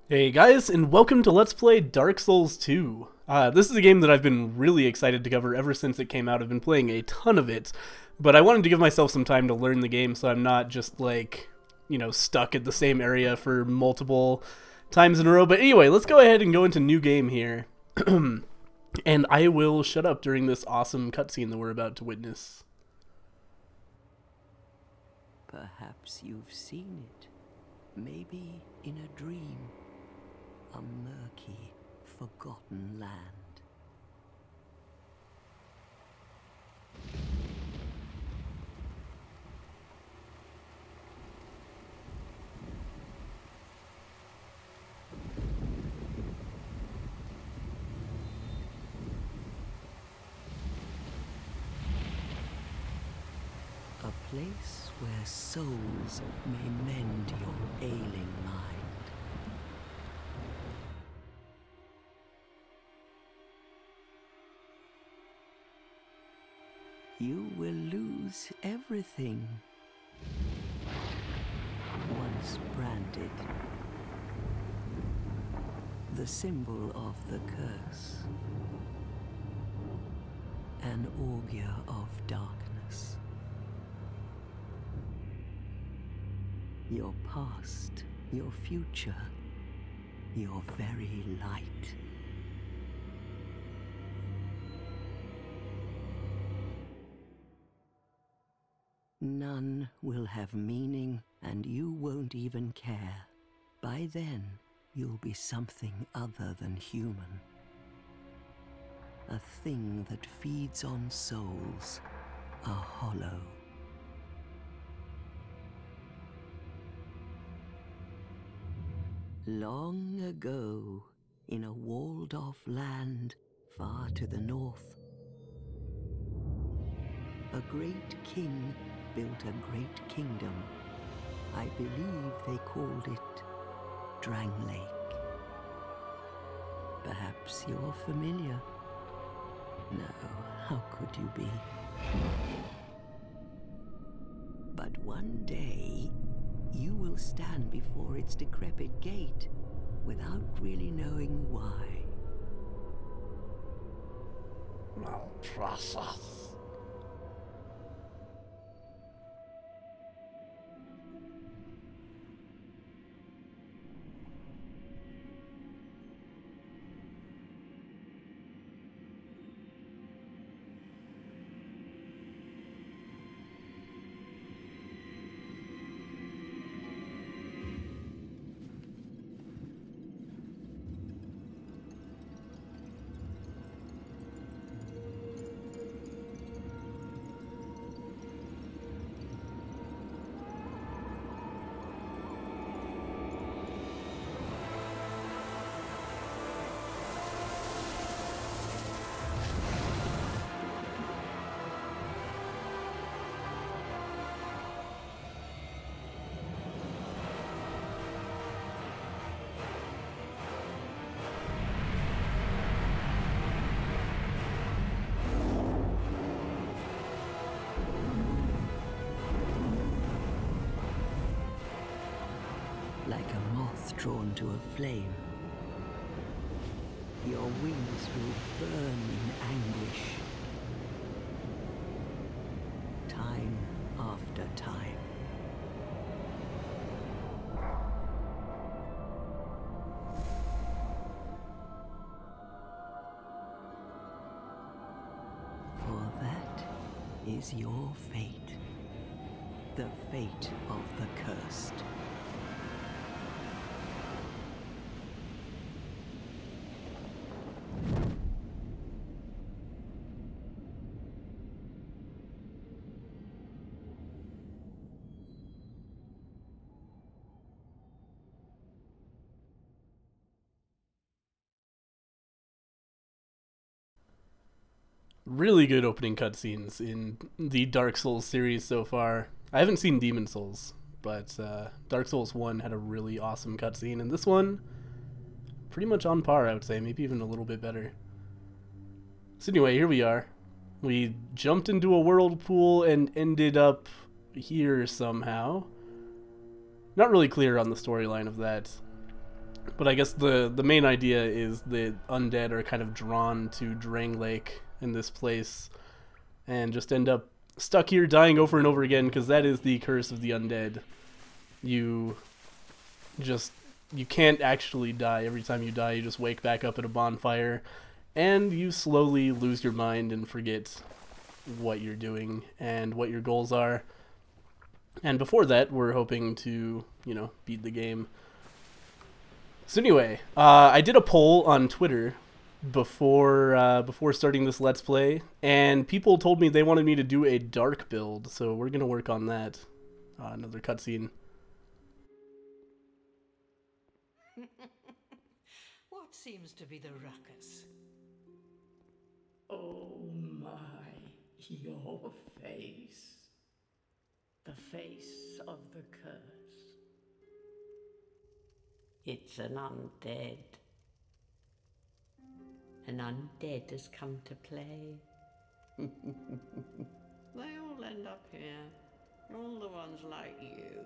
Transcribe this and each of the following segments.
Hey guys, and welcome to Let's Play Dark Souls 2. This is a game that I've been really excited to cover ever since it came out. I've been playing a ton of it, but I wanted to give myself some time to learn the game so I'm not just like, stuck at the same area for multiple times in a row. But anyway, let's go ahead and go into new game here. And I will shut up during this awesome cutscene that we're about to witness. Perhaps you've seen it, maybe in a dream. A murky, forgotten land. A place where souls may mend your ailing mind. You will lose everything. Once branded, the symbol of the curse, an augur of darkness. Your past, your future, your very light. None will have meaning, and you won't even care. By then, you'll be something other than human. A thing that feeds on souls, a hollow. Long ago, in a walled-off land far to the north, a great king built a great kingdom. I believe they called it Drang Lake. Perhaps you're familiar. No, how could you be? But one day, you will stand before its decrepit gate without really knowing why. No process. Like a moth drawn to a flame, your wings will burn in anguish. Time after time. For that is your fate. The fate of the cursed. Really good opening cutscenes in the Dark Souls series so far. I haven't seen Demon Souls, but Dark Souls 1 had a really awesome cutscene, and this one, pretty much on par, I would say, maybe even a little bit better. So anyway, here we are. We jumped into a whirlpool and ended up here somehow. Not really clear on the storyline of that. But I guess the main idea is the undead are kind of drawn to Drang Lake in this place and just end up stuck here dying over and over again, because that is the curse of the undead. You can't actually die. Every time you die, you just wake back up at a bonfire, and you slowly lose your mind and forget what you're doing and what your goals are. And before that, we're hoping to, beat the game. So anyway, I did a poll on Twitter before starting this Let's Play, and people told me they wanted me to do a dark build, so we're gonna work on that. Another cutscene. What seems to be the ruckus? Oh my, your face. The face of the curse. It's an undead. An undead has come to play. They all end up here. All the ones like you.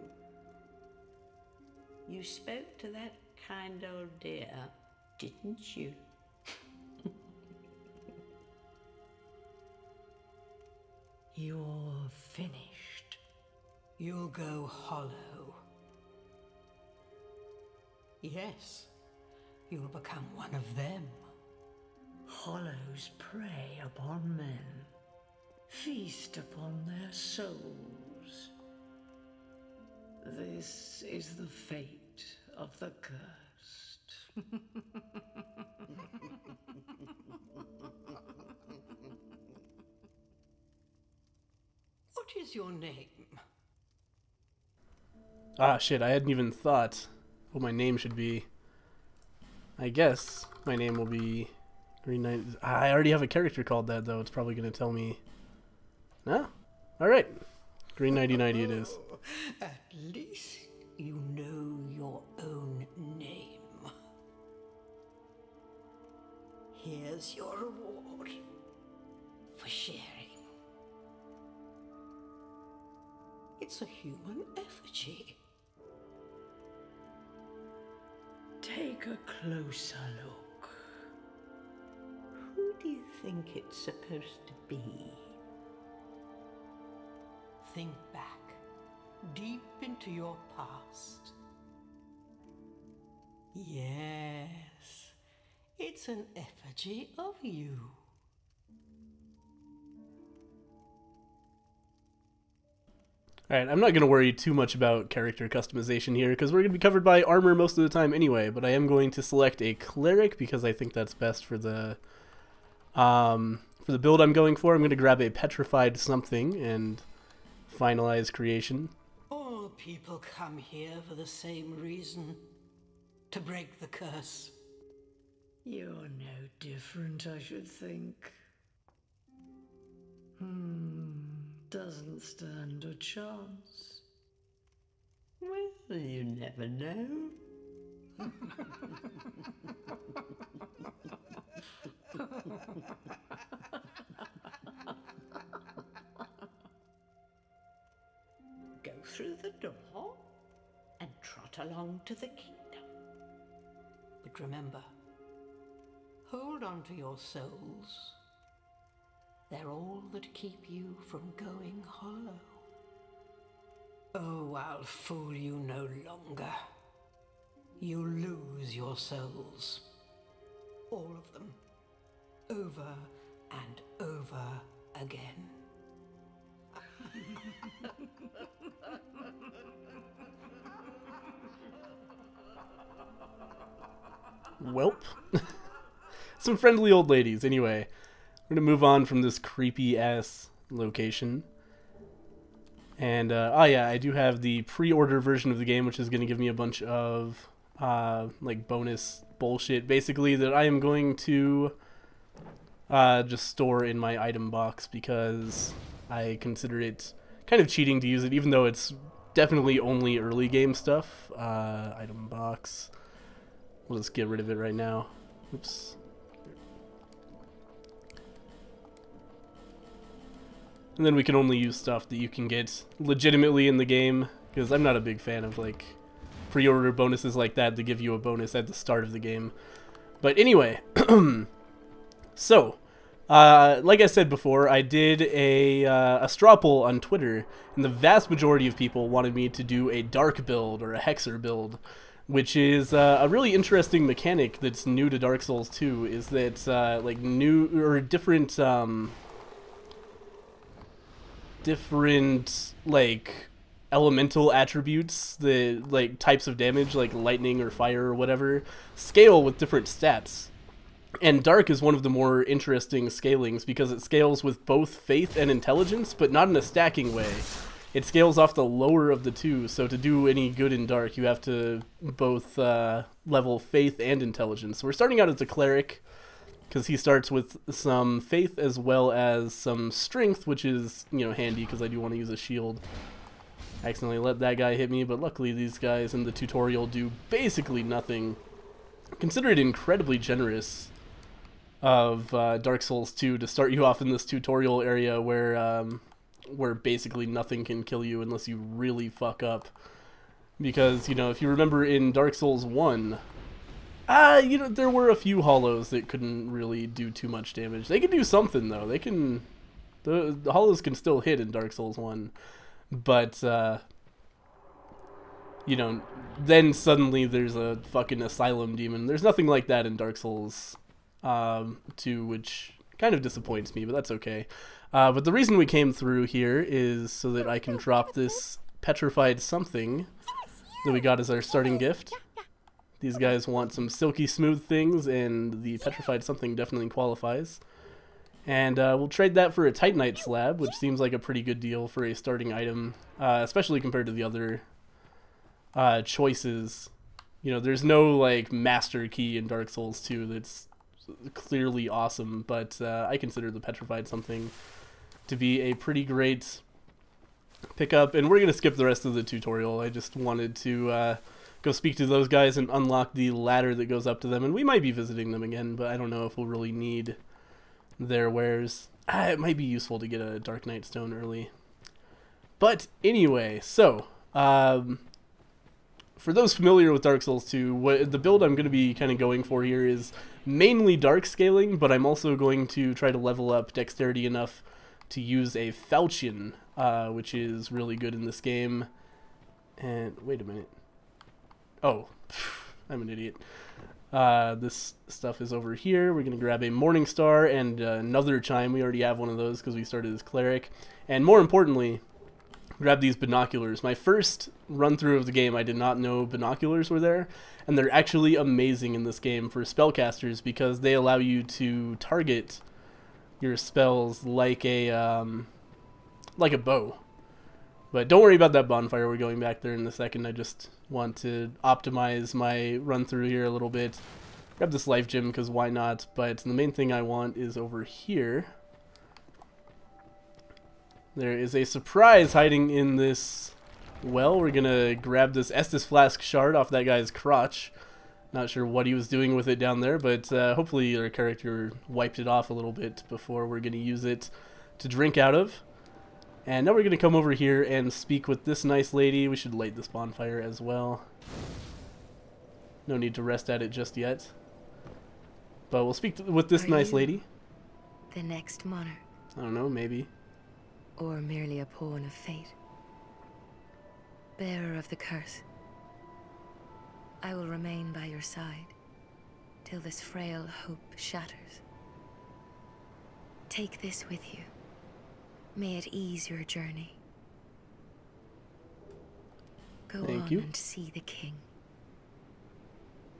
You spoke to that kind old dear, didn't you? You're finished. You'll go hollow. Yes, you'll become one of them. Hollows prey upon men, feast upon their souls. This is the fate of the cursed. What is your name? Ah, shit, I hadn't even thought what my name should be. I guess my name will be Green Knight. I already have a character called that, though. It's probably going to tell me. No? Alright. Green Knighty Nighty it is. At least you know your own name. Here's your reward for sharing. It's a human effigy. Take a closer look. Who do you think it's supposed to be? Think back, deep into your past. Yes, it's an effigy of you. Alright, I'm not going to worry too much about character customization here, because we're going to be covered by armor most of the time anyway, but I am going to select a cleric, because I think that's best for the build I'm going for. I'm going to grab a petrified something and finalize creation. All people come here for the same reason, to break the curse. You're no different, I should think. Doesn't stand a chance. Well, you never know. Go through the door and trot along to the kingdom. But remember, hold on to your souls. They're all that keep you from going hollow. Oh, I'll fool you no longer. You'll lose your souls. All of them. Over and over again. Welp. Some friendly old ladies. Anyway, we're going to move on from this creepy-ass location. And, oh yeah, I do have the pre-order version of the game, which is going to give me a bunch of, like, bonus bullshit, basically, that I am going to just store in my item box, because I consider it kind of cheating to use it, even though it's definitely only early game stuff. Item box. We'll just get rid of it right now. Oops. And then we can only use stuff that you can get legitimately in the game, because I'm not a big fan of, like, pre-order bonuses like that to give you a bonus at the start of the game. But anyway, so like I said before, I did a straw poll on Twitter, and the vast majority of people wanted me to do a dark build or a Hexer build, which is a really interesting mechanic that's new to Dark Souls 2. Is that like new or different like elemental attributes, the like types of damage like lightning or fire or whatever, scale with different stats. And Dark is one of the more interesting scalings because it scales with both faith and intelligence, but not in a stacking way. It scales off the lower of the two, so to do any good in Dark, you have to both level faith and intelligence. So we're starting out as a cleric, because he starts with some faith as well as some strength, which is, you know, handy because I do want to use a shield. I accidentally let that guy hit me, but luckily these guys in the tutorial do basically nothing. Consider it incredibly generous of Dark Souls 2 to start you off in this tutorial area where basically nothing can kill you unless you really fuck up. Because, you know, if you remember in Dark Souls 1, you know, there were a few hollows that couldn't really do too much damage. They can do something, though. They can... The hollows can still hit in Dark Souls 1. But, you know, then suddenly there's a fucking asylum demon. There's nothing like that in Dark Souls 2, which kind of disappoints me, but that's okay. But the reason we came through here is so that I can drop this petrified something that we got as our starting gift. These guys want some silky smooth things, and the petrified something definitely qualifies. And we'll trade that for a Titanite slab, which seems like a pretty good deal for a starting item, especially compared to the other choices. You know, there's no like master key in Dark Souls 2 that's clearly awesome, but I consider the petrified something to be a pretty great pickup. And we're going to skip the rest of the tutorial. I just wanted to go speak to those guys and unlock the ladder that goes up to them, and we might be visiting them again, but I don't know if we'll really need their wares. It might be useful to get a Dark Knight Stone early. But anyway, so for those familiar with Dark Souls 2, the build I'm going to be kind of going for here is mainly dark scaling, but I'm also going to try to level up dexterity enough to use a falchion, which is really good in this game. And wait a minute. Oh, I'm an idiot. This stuff is over here. We're going to grab a Morning Star and another chime. We already have one of those because we started as cleric. And more importantly, grab these binoculars. My first run through of the game, I did not know binoculars were there, and they're actually amazing in this game for spellcasters because they allow you to target your spells like a bow. But don't worry about that bonfire. We're going back there in a second. I just want to optimize my run through here a little bit. Grab this life gem because why not? But the main thing I want is over here. There is a surprise hiding in this well. We're gonna grab this Estus Flask shard off that guy's crotch. Not sure what he was doing with it down there, but hopefully our character wiped it off a little bit before we're gonna use it to drink out of. And now we're gonna come over here and speak with this nice lady. We should light this bonfire as well. No need to rest at it just yet. But we'll speak with this nice lady. The next monarch. I don't know, maybe. Or merely a pawn of fate. Bearer of the curse. I will remain by your side till this frail hope shatters. Take this with you. May it ease your journey. Go Thank on you. and see the king.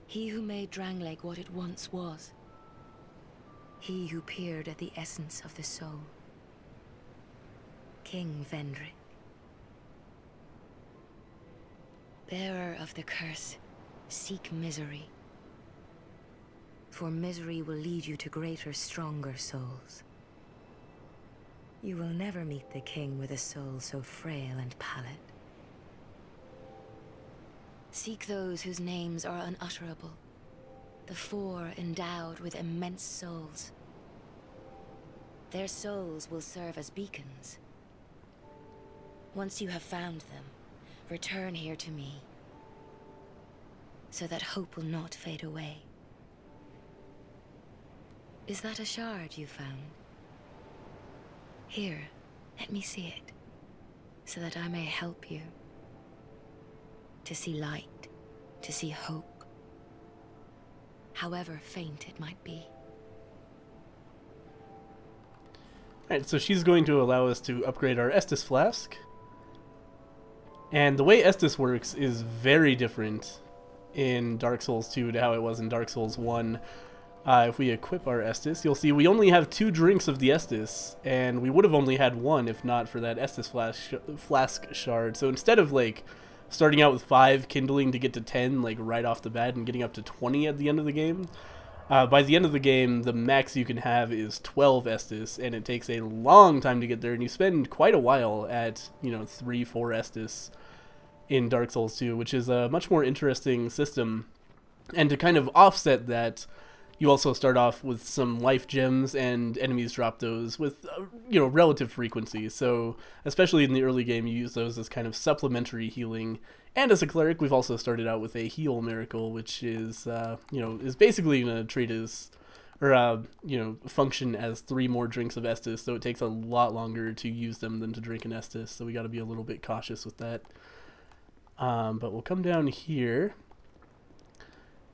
He who made Drangleic what it once was. He who peered at the essence of the soul. King Vendrick. Bearer of the curse, seek misery. For misery will lead you to greater, stronger souls. You will never meet the king with a soul so frail and pallid. Seek those whose names are unutterable. The four endowed with immense souls. Their souls will serve as beacons. Once you have found them, return here to me. so that hope will not fade away. Is that a shard you found? Here, let me see it, so that I may help you. To see light, to see hope, however faint it might be. Alright, so she's going to allow us to upgrade our Estus Flask. And the way Estus works is very different in Dark Souls 2 to how it was in Dark Souls 1. If we equip our Estus, you'll see we only have 2 drinks of the Estus, and we would have only had 1 if not for that Estus Flask shard. So instead of like starting out with 5 kindling to get to 10 like right off the bat and getting up to 20 at the end of the game, by the end of the game the max you can have is 12 Estus, and it takes a long time to get there, and you spend quite a while at, you know, 3-4 Estus in Dark Souls 2, which is a much more interesting system. And to kind of offset that, you also start off with some life gems, and enemies drop those with, you know, relative frequency. So, especially in the early game, you use those as kind of supplementary healing. And as a cleric, we've also started out with a heal miracle, which is, you know, is basically going to treat as, or, you know, function as 3 more drinks of Estus. So it takes a lot longer to use them than to drink an Estus. So we got to be a little bit cautious with that. But we'll come down here.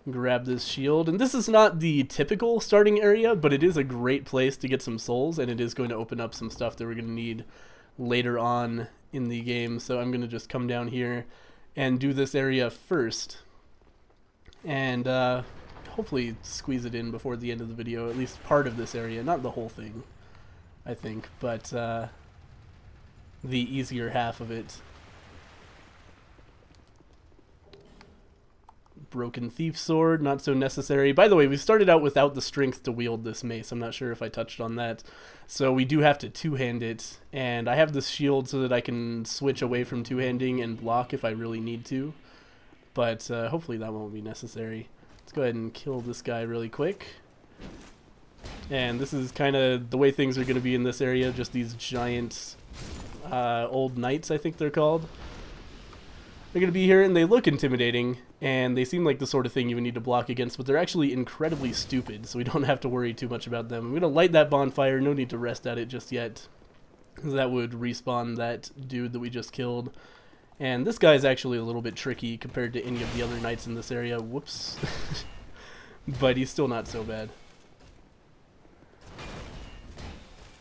Grab this shield, and this is not the typical starting area, but it is a great place to get some souls, and it is going to open up some stuff that we're going to need later on in the game. So I'm going to just come down here and do this area first, and hopefully squeeze it in before the end of the video, at least part of this area, not the whole thing, I think, but the easier half of it. Broken Thief Sword, not so necessary. By the way, we started out without the strength to wield this mace. I'm not sure if I touched on that. So we do have to two-hand it, and I have this shield so that I can switch away from two-handing and block if I really need to. But hopefully that won't be necessary. Let's go ahead and kill this guy really quick. And this is kind of the way things are going to be in this area, just these giant old knights, I think they're called. They're going to be here, and they look intimidating, and they seem like the sort of thing you would need to block against, but they're actually incredibly stupid, so we don't have to worry too much about them. I'm going to light that bonfire, no need to rest at it just yet, because that would respawn that dude that we just killed. And this guy is actually a little bit tricky compared to any of the other knights in this area. Whoops. But he's still not so bad.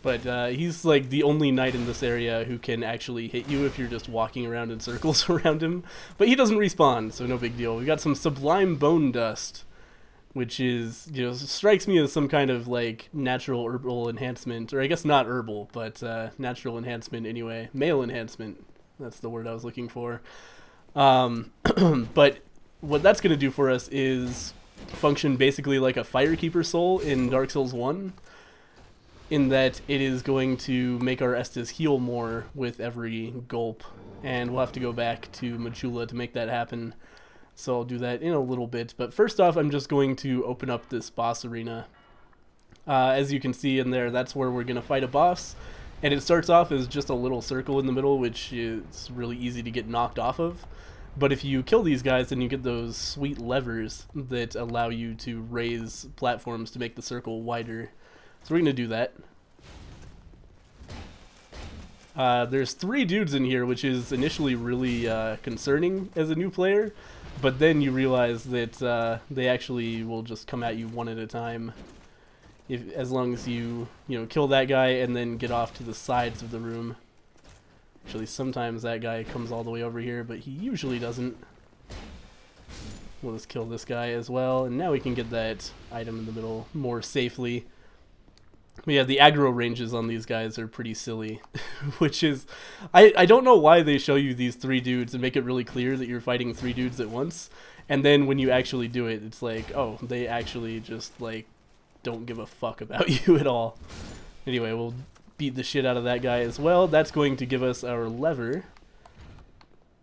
But he's like the only knight in this area who can actually hit you if you're just walking around in circles around him. But he doesn't respawn, so no big deal. We got some Sublime Bone Dust, which is, you know, strikes me as some kind of like natural herbal enhancement, or I guess not herbal, but natural enhancement anyway. Male enhancement, that's the word I was looking for. But what that's going to do for us is function basically like a Firekeeper Soul in Dark Souls 1. In that it is going to make our Estus heal more with every gulp, and we'll have to go back to Majula to make that happen, so I'll do that in a little bit. But first off, I'm just going to open up this boss arena. As you can see in there, that's where we're going to fight a boss, and it starts off as just a little circle in the middle, which is really easy to get knocked off of. But if you kill these guys, then you get those sweet levers that allow you to raise platforms to make the circle wider. So we're going to do that. There's 3 dudes in here, which is initially really concerning as a new player, but then you realize that they actually will just come at you one at a time, as long as you kill that guy and then get off to the sides of the room. Actually, sometimes that guy comes all the way over here, but he usually doesn't. We'll just kill this guy as well, and now we can get that item in the middle more safely. But yeah, the aggro ranges on these guys are pretty silly, which is, I don't know why they show you these 3 dudes and make it really clear that you're fighting 3 dudes at once, and then when you actually do it, it's like, oh, they actually just, like, don't give a fuck about you at all. Anyway, we'll beat the shit out of that guy as well. That's going to give us our lever,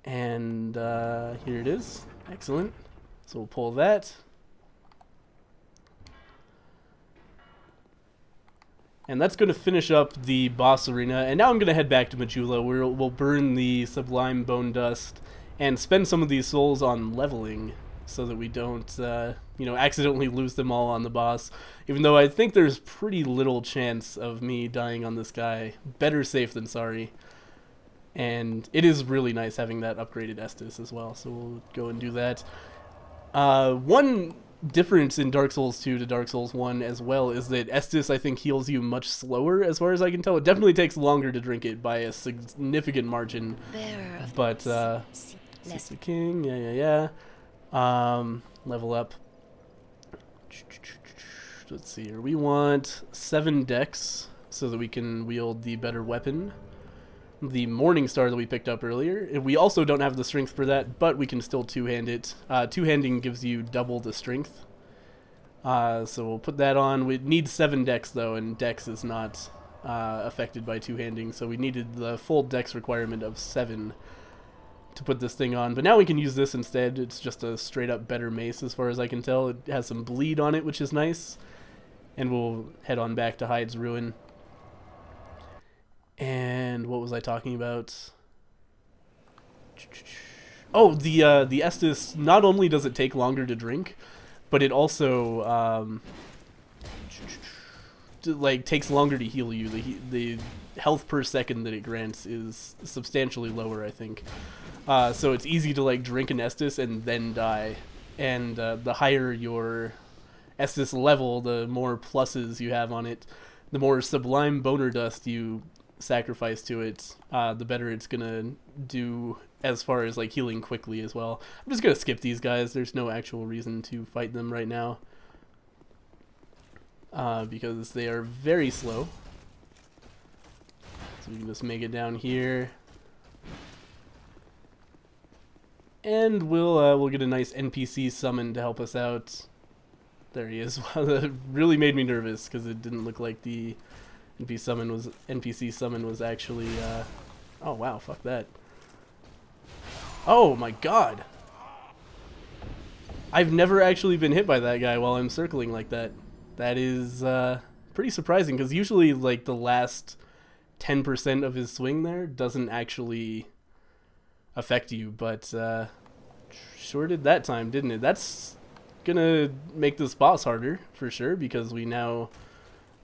and here it is. Excellent. So we'll pull that. And that's going to finish up the boss arena, and now I'm going to head back to Majula, where we'll burn the Sublime Bone Dust and spend some of these souls on leveling. so that we don't, you know, accidentally lose them all on the boss. Even though I think there's pretty little chance of me dying on this guy. Better safe than sorry. And it is really nice having that upgraded Estus as well, so we'll go and do that. One difference in Dark Souls 2 to Dark Souls 1 as well is that Estus, I think, heals you much slower, as far as I can tell. It definitely takes longer to drink it by a significant margin. But, Seek the King, yeah. Level up. Let's see here. We want 7 dex so that we can wield the better weapon. The Morning Star that we picked up earlier. We also don't have the strength for that, but we can still two-hand it. Two-handing gives you double the strength. So we'll put that on. We need 7 dex though, and dex is not affected by two-handing, so we needed the full dex requirement of 7 to put this thing on. But now we can use this instead. It's just a straight-up better mace as far as I can tell. It has some bleed on it, which is nice. And we'll head on back to Heide's Ruin. And what was I talking about? Oh, the Estus, not only does it take longer to drink, but it also like takes longer to heal you. The health per second that it grants is substantially lower, I think. So it's easy to like drink an Estus and then die. And the higher your Estus level, the more pluses you have on it. The more sublime boner dust you sacrifice to it, the better it's gonna do as far as like healing quickly as well. I'm just gonna skip these guys. There's no actual reason to fight them right now, because they are very slow. So we can just make it down here, and we'll get a nice NPC summon to help us out. There he is. That really made me nervous because it didn't look like the NPC summon was actually, oh wow, fuck that. Oh my god! I've never actually been hit by that guy while I'm circling like that. That is, pretty surprising, because usually, like, the last 10% of his swing there doesn't actually affect you, but, sure did that time, didn't it? That's gonna make this boss harder, for sure, because we now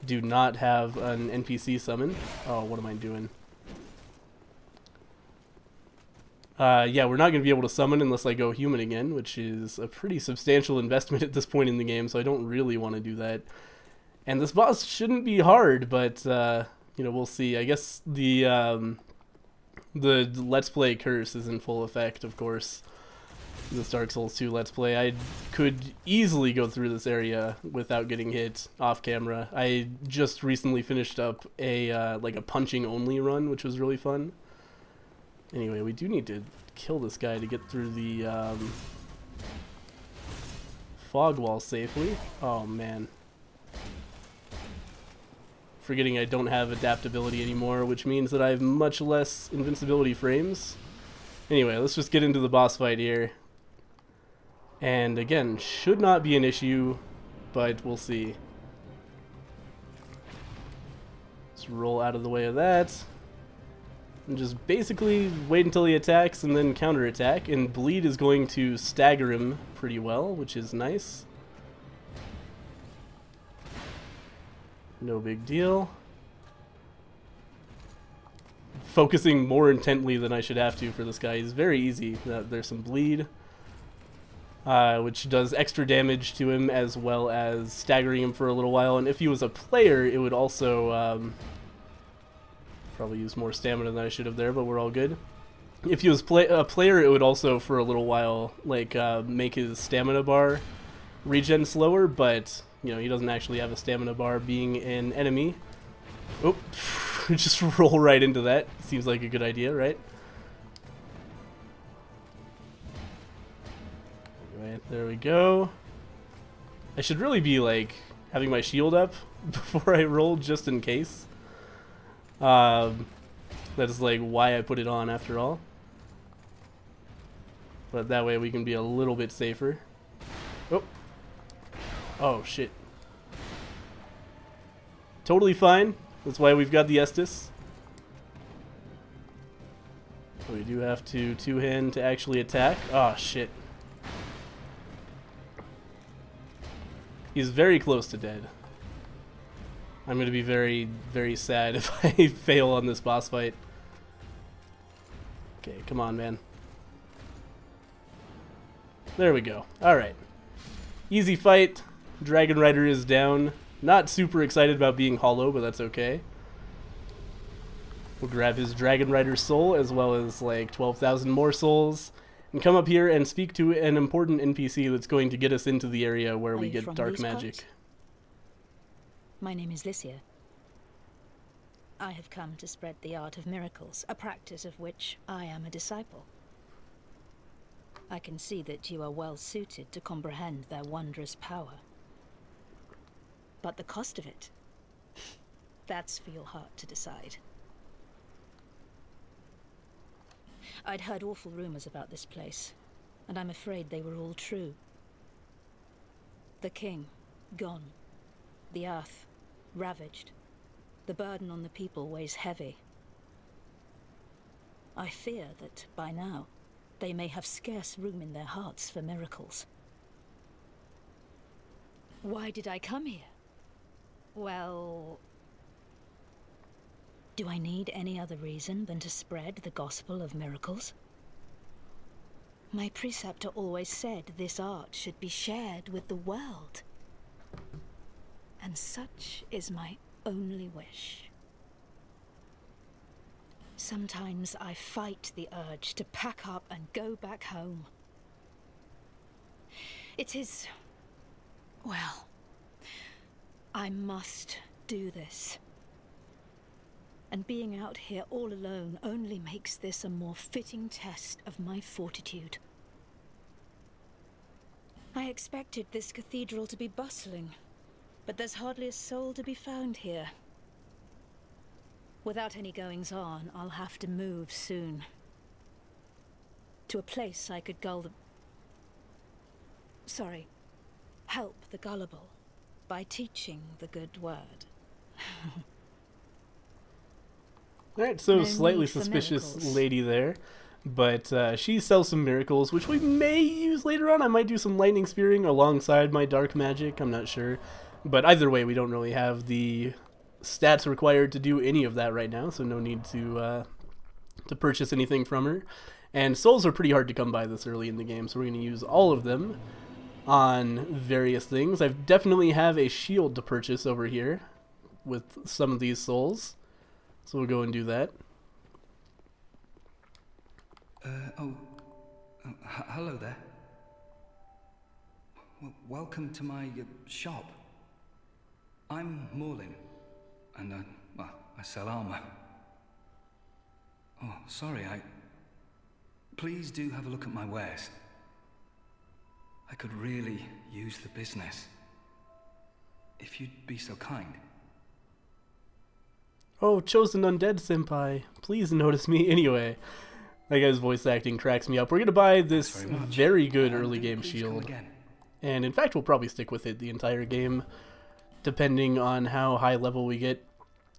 do not have an NPC summon. Oh, what am I doing? Yeah, we're not going to be able to summon unless I go human again, which is a pretty substantial investment at this point in the game, so I don't really want to do that. And this boss shouldn't be hard, but, you know, we'll see. I guess the Let's Play curse is in full effect, of course. This Dark Souls 2 Let's Play. I could easily go through this area without getting hit off camera. I just recently finished up a like a punching only run, which was really fun. Anyway, we do need to kill this guy to get through the fog wall safely. Oh man. Forgetting I don't have adaptability anymore, which means that I have much less invincibility frames. Anyway, let's just get into the boss fight here. And again, should not be an issue, but we'll see. Let's roll out of the way of that. And just basically wait until he attacks and then counterattack. And bleed is going to stagger him pretty well, which is nice. No big deal. Focusing more intently than I should have to for this guy is very easy. There's some bleed. Which does extra damage to him as well as staggering him for a little while. And if he was a player, it would also probably use more stamina than I should have there, but we're all good. If he was a player, it would also for a little while like make his stamina bar regen slower, but you know, he doesn't actually have a stamina bar being an enemy. Oh, just roll right into that. Seems like a good idea, right? There we go. I should really be like having my shield up before I roll just in case. That is like why I put it on after all. But that way we can be a little bit safer. Oh. Oh shit. Totally fine. That's why we've got the Estus. We do have to two-hand to actually attack. Oh shit. He's very close to dead. I'm going to be very, very sad if I fail on this boss fight. Okay, come on, man. There we go. Alright. Easy fight. Dragon Rider is down. Not super excited about being hollow, but that's okay. We'll grab his Dragon Rider soul, as well as like 12,000 more souls, and come up here and speak to an important NPC that's going to get us into the area where we get dark magic. My name is Lycia. I have come to spread the art of miracles, a practice of which I am a disciple. I can see that you are well suited to comprehend their wondrous power. But the cost of it, that's for your heart to decide. I'd heard awful rumors about this place, and I'm afraid they were all true. The king, gone. The earth, ravaged. The burden on the people weighs heavy. I fear that, by now, they may have scarce room in their hearts for miracles. Why did I come here? Well... do I need any other reason than to spread the gospel of miracles? My preceptor always said this art should be shared with the world. And such is my only wish. Sometimes I fight the urge to pack up and go back home. It is... well, I must do this. And being out here all alone only makes this a more fitting test of my fortitude. I expected this cathedral to be bustling, but there's hardly a soul to be found here. Without any goings-on, I'll have to move soon. To a place I could help the gullible by teaching the good word. Alright, so No slightly need for suspicious miracles. lady there, but she sells some miracles, which we may use later on. I might do some lightning spearing alongside my dark magic, I'm not sure. But either way, we don't really have the stats required to do any of that right now, so no need to purchase anything from her. And souls are pretty hard to come by this early in the game, so we're going to use all of them on various things. I definitely have a shield to purchase over here with some of these souls, so we'll go and do that. Hello there. Welcome to my shop. I'm Morlin, and I sell armor. Oh, sorry, please do have a look at my wares. I could really use the business, if you'd be so kind. Oh, Chosen Undead Senpai, please notice me anyway. That guy's voice acting cracks me up. We're going to buy this very good early game shield. And in fact, we'll probably stick with it the entire game, depending on how high level we get.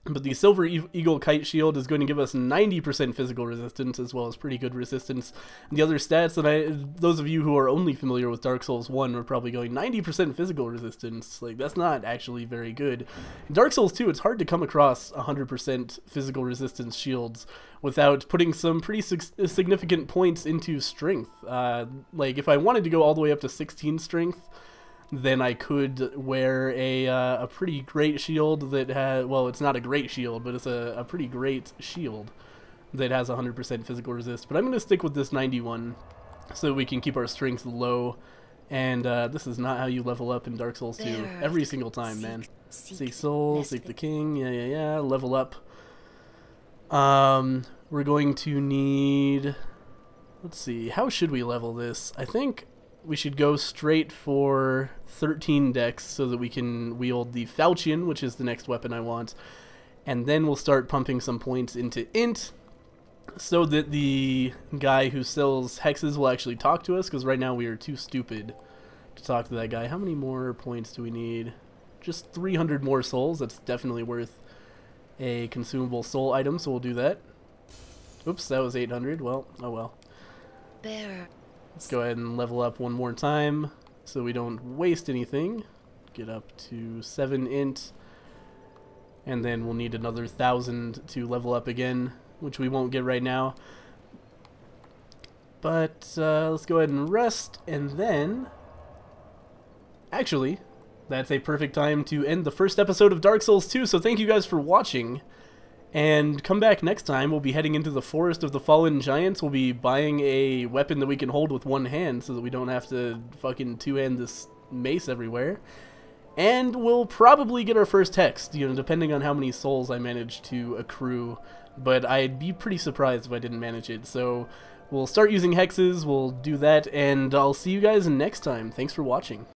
But the Silver Eagle Kite Shield is going to give us 90% physical resistance, as well as pretty good resistance. And the other stats, and those of you who are only familiar with Dark Souls 1 are probably going 90% physical resistance. Like, that's not actually very good. In Dark Souls 2, it's hard to come across 100% physical resistance shields without putting some pretty significant points into strength. Like, if I wanted to go all the way up to 16 strength, then I could wear a pretty great shield that has, well, it's not a great shield, but it's a pretty great shield that has 100% physical resist. But I'm going to stick with this 91 so that we can keep our strength low. And this is not how you level up in Dark Souls 2 every single time, man. Seek soul, seek the king, yeah, level up. We're going to need, let's see, how should we level this? I think we should go straight for 13 dex so that we can wield the falchion, which is the next weapon I want. And then we'll start pumping some points into int so that the guy who sells hexes will actually talk to us, because right now we are too stupid to talk to that guy. How many more points do we need? Just 300 more souls. That's definitely worth a consumable soul item, so we'll do that. Oops, that was 800. Well, oh well. There. Let's go ahead and level up one more time so we don't waste anything. get up to 7 int. And then we'll need another 1,000 to level up again, which we won't get right now. But let's go ahead and rest, and then... Actually, that's a perfect time to end the first episode of Dark Souls 2, so thank you guys for watching. And come back next time, we'll be heading into the Forest of the Fallen Giants. We'll be buying a weapon that we can hold with one hand so that we don't have to fucking two-hand this mace everywhere. And we'll probably get our first hex, you know, depending on how many souls I manage to accrue. But I'd be pretty surprised if I didn't manage it. So we'll start using hexes, we'll do that, and I'll see you guys next time. Thanks for watching.